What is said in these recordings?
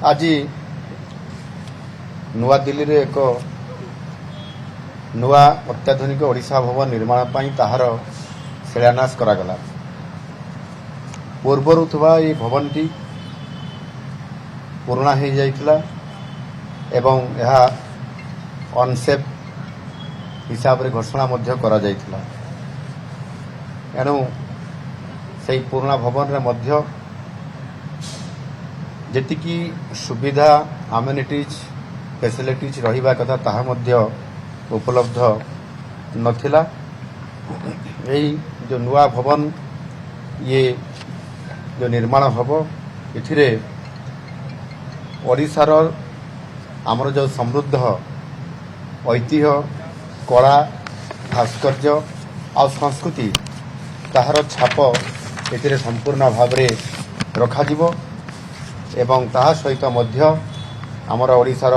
आज नुआ दिल्ली रे एक नुआ अत्याधुनिक ओडिशा भवन निर्माण पर ताहार शिलान्यास करागला। पूर्वर थुवा ये भवन टी पुराना हो जाइथिला एवं यह अनसेफ हिसाब रे घोषणा मध्य करा जाइथिला। एणु से पुराना भवन रे मध्य जेतिकी सुविधा आमेनिटीज फैसिलिटीज रहिबा कथा ताहा मध्य उपलब्ध नथिला। यही जो नुआ भवन ये जो निर्माण हब इथिरे ओडिशार आमर जो समृद्ध ऐतिह्य कला भास्कर्य आ संस्कृति ताहार छाप एथिरे संपूर्ण भाव में रखाजिवो एवं ताहा सहित मध्य आमर ओडिशार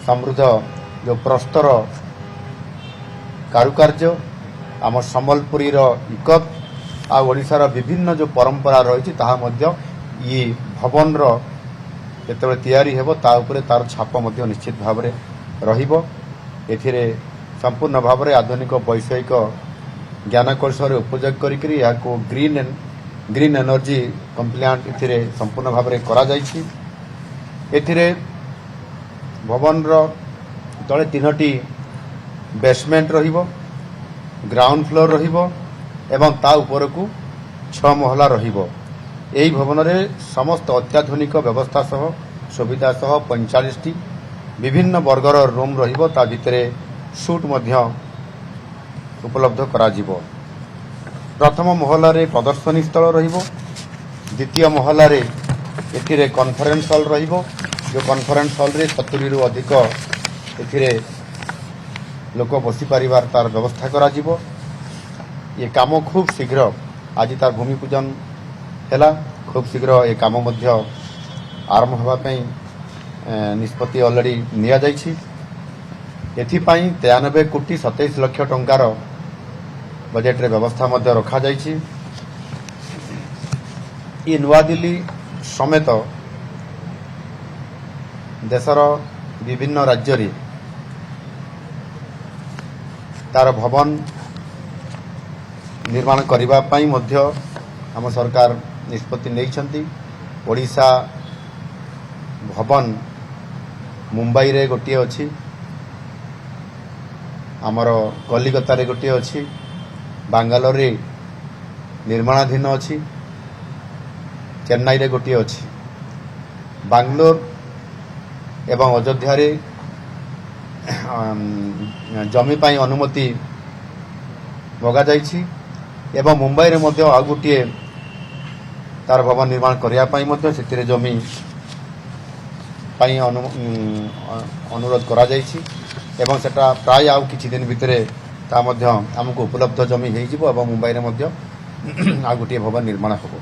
समृद्ध जो प्रस्तर कारुकार्य आम सम्बलपुरी इकत आ ओडिशार विभिन्न जो परंपरा रही ताहा मध्य ये भवन जेतेबेले तैयारी हेबो ता उपरे तार छाप मध्य निश्चित भाव में रहिबो। एथिरे संपूर्ण भाव में आधुनिक वैषयिक ज्ञान कौशल उपयोग करिकरी याको ग्रीन एनर्जी कंप्लायंट एथिरे संपूर्ण भाव में करा जाइछि। एथिरे भवन तले 3टी बेसमेंट रहिबो, ग्राउंड फ्लोर रहिबो एवं ता ऊपर को 6 महला रहिबो। एही भवन रे समस्त अत्याधुनिक व्यवस्था सह सुविधा सह 45टी विभिन्न वर्गर रूम रहिबो। ता भितरे सूट मध्य उपलब्ध करा जिवो। प्रथम महला रे प्रदर्शनी स्थल रहिबो, द्वितीय महला रे एथिरे कॉन्फ्रेंस हॉल रहिबो। जो कॉन्फ्रेंस हॉल रे 70 रु अधिक एथिरे लोक बसी परिवार तार व्यवस्था करा जिवो। ये काम खूब शीघ्र आज तार भूमि पूजन हैला। खूब शीघ्र ये काम मध्य आरंभ होगा निष्पत्ति ऑलरेडी निया जाइछि। एथिपाई 93 कोटी 27 लाख टंकार बजेट रे व्यवस्था मध्य रखा जाइछि। ये नुआ दिल्ली समेत देशर विभिन्न राज्य रे तार भवन निर्माण करिबा पाई मध्य आम सरकार निष्पत्ति नहीं। ओडिशा भवन मुंबई रे गोटे अछि, आमर कलिकता रे गोटे अछि, बांगालोर रे निर्माणाधीन अछि, चेन्नई रे गोटे अछि। बांगलोर एवं अयोध्या रे जमी पाई अनुमति मगा जाइछि एवं मुंबई रे मध्य आ गोटे तार भवन निर्माण करिया पाई मध्य सेतिरे जमी पाई अनुरोध करा जाइछि एवं सेटा प्राय आउ किछि दिन भितरे ता मध्य हमको उपलब्ध जमी हेइ जिवो एवं मुंबई रे मध्य आ गोटे भवन निर्माण हबो।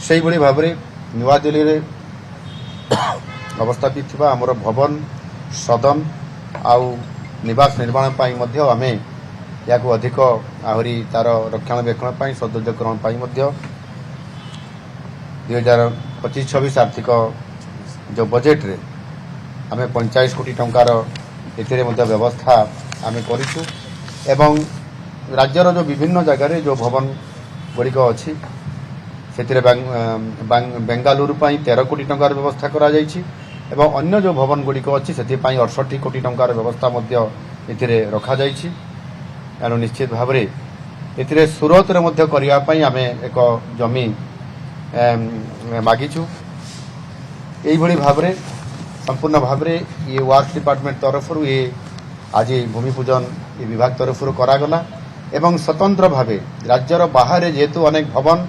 सेहि भली भाबरे नुआ दिल्ली रे अवस्थापित थिबा हमर भवन सदन आउ निवास निर्माण पाई मध्य आमे याको अधिक आहरी तार रक्षणाबेक्षण पाई सौंदर्यकरण पाई मध्य 2025-26 आर्थिक जो बजेट रे आमे 45 कोटी टंकार एथिरे मध्य व्यवस्था आमे करिछु एवं राज्यर जो विभिन्न जगह रे जो भवन गुड़िक अछि सेतिरे बेंगालुरु पाई 13 कोटी टंकार व्यवस्था करा जाइछि एवं अन्य जो भवन गुड़िक अछि सेति पाई 68 कोटी टंकार व्यवस्था मध्य एथिरे रखा जाइछि। एणु निश्चित भाव में एथिरे सूरत रे मध्य करिया पाई आमे एक जमी मागिछु। एही भली भाव में संपूर्ण भाव में ये वर्क डिपार्टमेंट तरफ ये आज भूमि पूजन ये विभाग तरफ करागला एवं स्वतंत्र भाव राज्यर बाहर जेहेतु अनेक भवन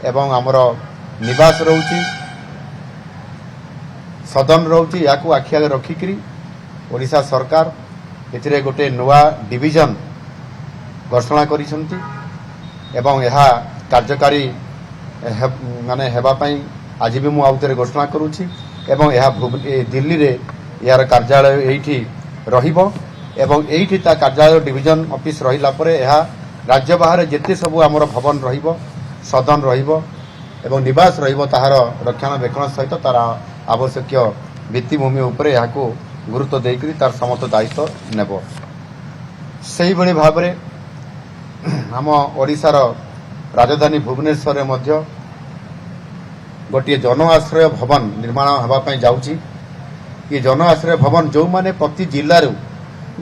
एवं आमर निवास रोची सदन रोची याकू आखि आगे रखिकरी ओडिशा सरकार एथिरे गोटे नुआ डिविजन घोषणा करिसंती एवं यह कार्यकारी माने हेबा पई आज भी मु आउतरे घोषणा करूची एवं यह दिल्ली रे यार कार्यालय एठी रहिबो एवं एठी ता कार्यालय डिविजन ऑफिस रहिला परे यह राज्य बाहर जेते सब आमर भवन रहिबो सदन रहिबो ଏବଂ ନିବାସ ରହିବ ତାହାର ରକ୍ଷଣାବେକ୍ଷଣ ସହିତ ତାର ଆବଶ୍ୟକୀୟ ଭିତ୍ତିଭୂମି ଉପରେ ଏହାକୁ ଗୁରୁତ୍ୱ ଦେଇକରି ତାର ସମସ୍ତ ଦାୟିତ୍ୱ ନେବ। ସେହିଭଳି ଭାବରେ ଆମ ଓଡ଼ିଶାର ରାଜଧାନୀ ଭୁବନେଶ୍ୱରରେ ମଧ୍ୟ ଗୋଟିଏ ଜନ ଆଶ୍ରୟ ଭବନ ନିର୍ମାଣ ହେବା ପାଇଁ ଯାଉଛି। ଏ ଜନ ଆଶ୍ରୟ ଭବନ ଯେଉଁମାନେ ପ୍ରତି ଜିଲ୍ଲାରୁ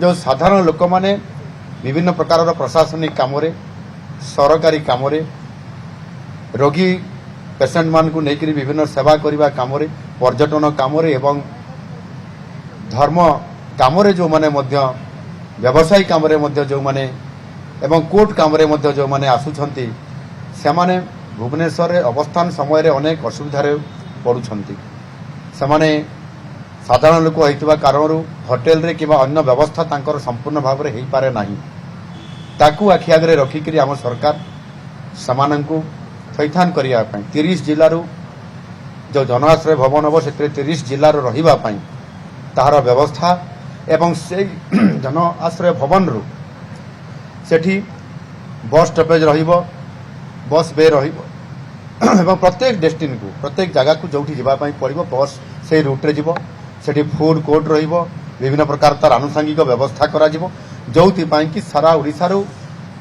ଯେଉଁ ସାଧାରଣ ଲୋକମାନେ ବିଭିନ୍ନ ପ୍ରକାରର ପ୍ରଶାସନିକ କାମରେ, ସରକାରୀ କାମରେ, ରୋଗୀ ପେସେଣ୍ଟମାନଙ୍କୁ ନେଇକରି ବିଭିନ୍ନ ସେବା କରିବା କାମରେ, ପର୍ଯ୍ୟଟନ କାମରେ ଏବଂ ଧର୍ମ କାମରେ ଯେଉଁମାନେ ମଧ୍ୟ ବ୍ୟବସାୟୀ କାମରେ ମଧ୍ୟ ଯେଉଁମାନେ ଏବଂ କୋର୍ଟ କାମରେ ମଧ୍ୟ ଯେଉଁମାନେ ଆସୁଛନ୍ତି ସେମାନେ ଭୁବନେଶ୍ୱରରେ ଅବସ୍ଥାନ ସମୟରେ ଅନେକ ଅସୁବିଧାରେ ପଡ଼ୁଛନ୍ତି। ସେମାନେ ସାଧାରଣ ଲୋକ ହୋଇଥିବା କାରଣରୁ ହୋଟେଲରେ କିମ୍ବା ଅନ୍ୟ ବ୍ୟବସ୍ଥା ତାଙ୍କର ସମ୍ପୂର୍ଣ୍ଣ ଭାବରେ ହୋଇପାରେ ନାହିଁ। ତାକୁ ଆଖି ଆଗରେ ରଖିକରି ଆମ ସରକାର ସେମାନଙ୍କୁ ଥଇଥାନ କରିବା ପାଇଁ 30 ଜିଲ୍ଲାରୁ ଯେଉଁ ଜନ ଆଶ୍ରୟ ଭବନ ହେବ ସେଥିରେ 30 ଜିଲ୍ଲାରୁ ରହିବା ପାଇଁ ତାହାର ବ୍ୟବସ୍ଥା ଏବଂ ସେଇ ଜନ ଆଶ୍ରୟ ଭବନରୁ ସେଠି ବସ୍ ଷ୍ଟପେଜ ରହିବ, ବସ୍ ବେ ରହିବ ଏବଂ ପ୍ରତ୍ୟେକ ଡେଷ୍ଟିନିକୁ ପ୍ରତ୍ୟେକ ଜାଗାକୁ ଯେଉଁଠି ଯିବା ପାଇଁ ପଡ଼ିବ ବସ୍ ସେଇ ରୁଟ୍ରେ ଯିବ। ସେଠି ଫୁଡ୍ କୋର୍ଟ ରହିବ, ବିଭିନ୍ନ ପ୍ରକାର ତାର ଆନୁଷଙ୍ଗିକ ବ୍ୟବସ୍ଥା କରାଯିବ, ଯେଉଁଥିପାଇଁ କି ସାରା ଓଡ଼ିଶାରୁ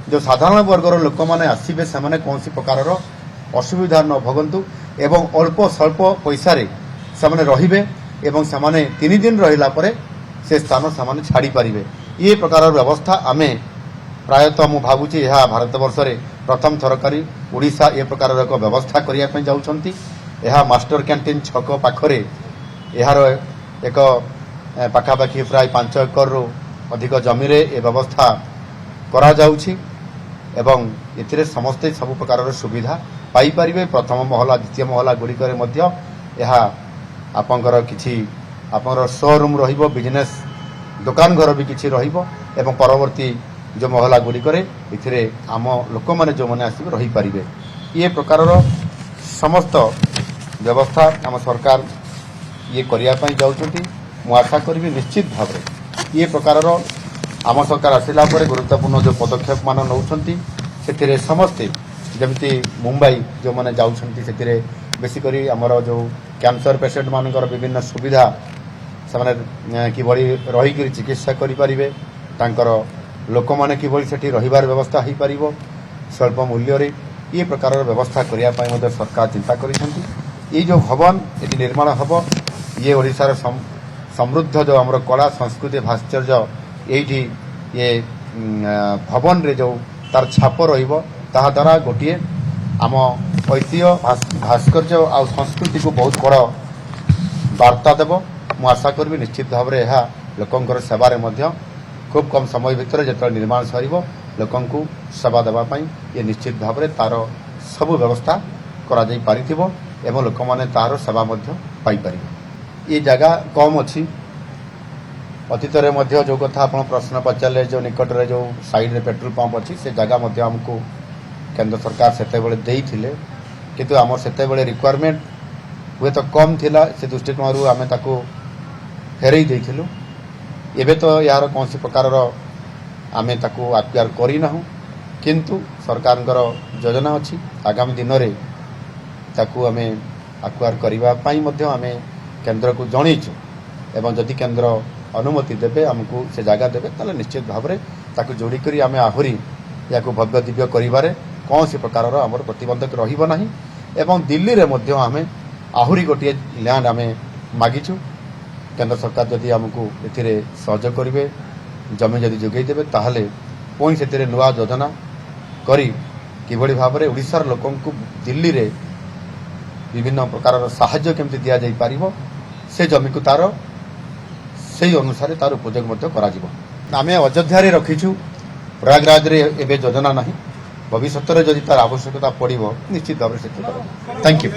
ଯେଉଁ ସାଧାରଣ ବର୍ଗର ଲୋକମାନେ ଆସିବେ ସେମାନେ କୌଣସି ପ୍ରକାରର ଅସୁବିଧା ନ ଭୋଗନ୍ତୁ ଏବଂ ଅଳ୍ପ ସ୍ୱଳ୍ପ ପଇସାରେ ସେମାନେ ରହିବେ ଏବଂ ସେମାନେ 3 ଦିନ ରହିଲା ପରେ ସେ ସ୍ଥାନ ସେମାନେ ଛାଡ଼ିପାରିବେ। ଏ ପ୍ରକାରର ବ୍ୟବସ୍ଥା ଆମେ ପ୍ରାୟତଃ ମୁଁ ଭାବୁଛି ଏହା ଭାରତବର୍ଷରେ ପ୍ରଥମ ଥର କରି ଓଡ଼ିଶା ଏ ପ୍ରକାରର ଏକ ବ୍ୟବସ୍ଥା କରିବା ପାଇଁ ଯାଉଛନ୍ତି। ଏହା ମାଷ୍ଟର କ୍ୟାଣ୍ଟିନ୍ ଛକ ପାଖରେ ଏହାର ଏକ ପାଖାପାଖି ପ୍ରାୟ 5 ଏକରରୁ ଅଧିକ ଜମିରେ ଏ ବ୍ୟବସ୍ଥା କରାଯାଉଛି ଏବଂ ଏଥିରେ ସମସ୍ତେ ସବୁ ପ୍ରକାରର ସୁବିଧା ପାଇପାରିବେ। ପ୍ରଥମ ମହଲା, ଦ୍ୱିତୀୟ ମହଲା ଗୁଡ଼ିକରେ ମଧ୍ୟ ଏହା ଆପଣଙ୍କର କିଛି ଆପଣଙ୍କର ଶୋରୁମ୍ ରହିବ, ବିଜନେସ୍ ଦୋକାନ ଘର ବି କିଛି ରହିବ ଏବଂ ପରବର୍ତ୍ତୀ ଯେଉଁ ମହଲା ଗୁଡ଼ିକରେ ଏଥିରେ ଆମ ଲୋକମାନେ ଯେଉଁମାନେ ଆସିବେ ରହିପାରିବେ। ଏ ପ୍ରକାରର ସମସ୍ତ ବ୍ୟବସ୍ଥା ଆମ ସରକାର କରିବା ପାଇଁ ଯାଉଛନ୍ତି। ମୁଁ ଆଶା କରିବି ନିଶ୍ଚିତ ଭାବରେ ଏ ପ୍ରକାରର ଆମ ସରକାର ଆସିଲା ପରେ ଗୁରୁତ୍ୱପୂର୍ଣ୍ଣ ଯେଉଁ ପଦକ୍ଷେପମାନ ନେଉଛନ୍ତି ସେଥିରେ ସମସ୍ତେ ଯେମିତି ମୁମ୍ବାଇ ଯେଉଁମାନେ ଯାଉଛନ୍ତି ସେଥିରେ ବେଶୀ କରି ଆମର ଯେଉଁ କ୍ୟାନ୍ସର ପେସେଣ୍ଟମାନଙ୍କର ବିଭିନ୍ନ ସୁବିଧା ସେମାନେ କିଭଳି ରହିକରି ଚିକିତ୍ସା କରିପାରିବେ, ତାଙ୍କର ଲୋକମାନେ କିଭଳି ସେଠି ରହିବାର ବ୍ୟବସ୍ଥା ହୋଇପାରିବ ସ୍ୱଳ୍ପ ମୂଲ୍ୟରେ, ଏ ପ୍ରକାରର ବ୍ୟବସ୍ଥା କରିବା ପାଇଁ ମଧ୍ୟ ସରକାର ଚିନ୍ତା କରିଛନ୍ତି। ଏଇ ଯେଉଁ ଭବନ ଏଠି ନିର୍ମାଣ ହେବ, ଇଏ ଓଡ଼ିଶାର ସମୃଦ୍ଧ ଯେଉଁ ଆମର କଳା ସଂସ୍କୃତି ଭାସ୍କର୍ଯ୍ୟ ଏଇଠି ଇଏ ଭବନରେ ଯେଉଁ ତାର ଛାପ ରହିବ ତାହା ଦ୍ୱାରା ଗୋଟିଏ ଆମ ଐତିହ୍ୟ ଭାସ୍କର୍ଯ୍ୟ ଆଉ ସଂସ୍କୃତିକୁ ବହୁତ ବଡ଼ ବାର୍ତ୍ତା ଦେବ। ମୁଁ ଆଶା କରିବି ନିଶ୍ଚିତ ଭାବରେ ଏହା ଲୋକଙ୍କର ସେବାରେ ମଧ୍ୟ ଖୁବ୍ କମ୍ ସମୟ ଭିତରେ ଯେତେବେଳେ ନିର୍ମାଣ ସରିବ ଲୋକଙ୍କୁ ସେବା ଦେବା ପାଇଁ ଏ ନିଶ୍ଚିତ ଭାବରେ ତାର ସବୁ ବ୍ୟବସ୍ଥା କରାଯାଇ ପାରିଥିବ ଏବଂ ଲୋକମାନେ ତାହାର ସେବା ମଧ୍ୟ ପାଇପାରିବେ। ଏ ଜାଗା କମ୍ ଅଛି। ଅତୀତରେ ମଧ୍ୟ ଯେଉଁ କଥା ଆପଣ ପ୍ରଶ୍ନ ପଚାରିଲେ ଯେଉଁ ନିକଟରେ ଯେଉଁ ସାଇଡ଼ରେ ପେଟ୍ରୋଲ ପମ୍ପ ଅଛି ସେ ଜାଗା ମଧ୍ୟ ଆମକୁ କେନ୍ଦ୍ର ସରକାର ସେତେବେଳେ ଦେଇଥିଲେ, କିନ୍ତୁ ଆମର ସେତେବେଳେ ରିକ୍ୱାରମେଣ୍ଟ ହୁଏତ କମ୍ ଥିଲା, ସେ ଦୃଷ୍ଟିକୋଣରୁ ଆମେ ତାକୁ ଫେରେଇ ଦେଇଥିଲୁ। ଏବେ ତ ଏହାର କୌଣସି ପ୍ରକାରର ଆମେ ତାକୁ ଆକ୍ୱାର କରିନାହୁଁ, କିନ୍ତୁ ସରକାରଙ୍କର ଯୋଜନା ଅଛି ଆଗାମୀ ଦିନରେ ତାକୁ ଆମେ ଆକ୍ୱାର କରିବା ପାଇଁ ମଧ୍ୟ ଆମେ କେନ୍ଦ୍ରକୁ ଜଣେଇଛୁ ଏବଂ ଯଦି କେନ୍ଦ୍ର ଅନୁମତି ଦେବେ ଆମକୁ ସେ ଜାଗା ଦେବେ ତାହେଲେ ନିଶ୍ଚିତ ଭାବରେ ତାକୁ ଯୋଡ଼ି କରି ଆମେ ଆହୁରି ଏହାକୁ ଭବ୍ୟ ଦିବ୍ୟ କରିବାରେ କୌଣସି ପ୍ରକାରର ଆମର ପ୍ରତିବନ୍ଧକ ରହିବ ନାହିଁ ଏବଂ ଦିଲ୍ଲୀରେ ମଧ୍ୟ ଆମେ ଆହୁରି ଗୋଟିଏ ଲ୍ୟାଣ୍ଡ ଆମେ ମାଗିଛୁ। କେନ୍ଦ୍ର ସରକାର ଯଦି ଆମକୁ ଏଥିରେ ସହଯୋଗ କରିବେ, ଜମି ଯଦି ଯୋଗାଇ ଦେବେ ତାହେଲେ ପୁଣି ସେଥିରେ ନୂଆ ଯୋଜନା କରି କିଭଳି ଭାବରେ ଓଡ଼ିଶାର ଲୋକଙ୍କୁ ଦିଲ୍ଲୀରେ ବିଭିନ୍ନ ପ୍ରକାରର ସାହାଯ୍ୟ କେମିତି ଦିଆଯାଇପାରିବ ସେ ଜମିକୁ ତାର ସେହି ଅନୁସାରେ ତାର ଉପଯୋଗ ମଧ୍ୟ କରାଯିବ। ଆମେ ଅଯୋଧ୍ୟାରେ ରଖିଛୁ, ପ୍ରୟାଗରାଜରେ ଏବେ ଯୋଜନା ନାହିଁ। ଭବିଷ୍ୟତରେ ଯଦି ତାର ଆବଶ୍ୟକତା ପଡ଼ିବ ନିଶ୍ଚିତ ଭାବରେ ସେଥିରେ କରାଯିବ। Thank you.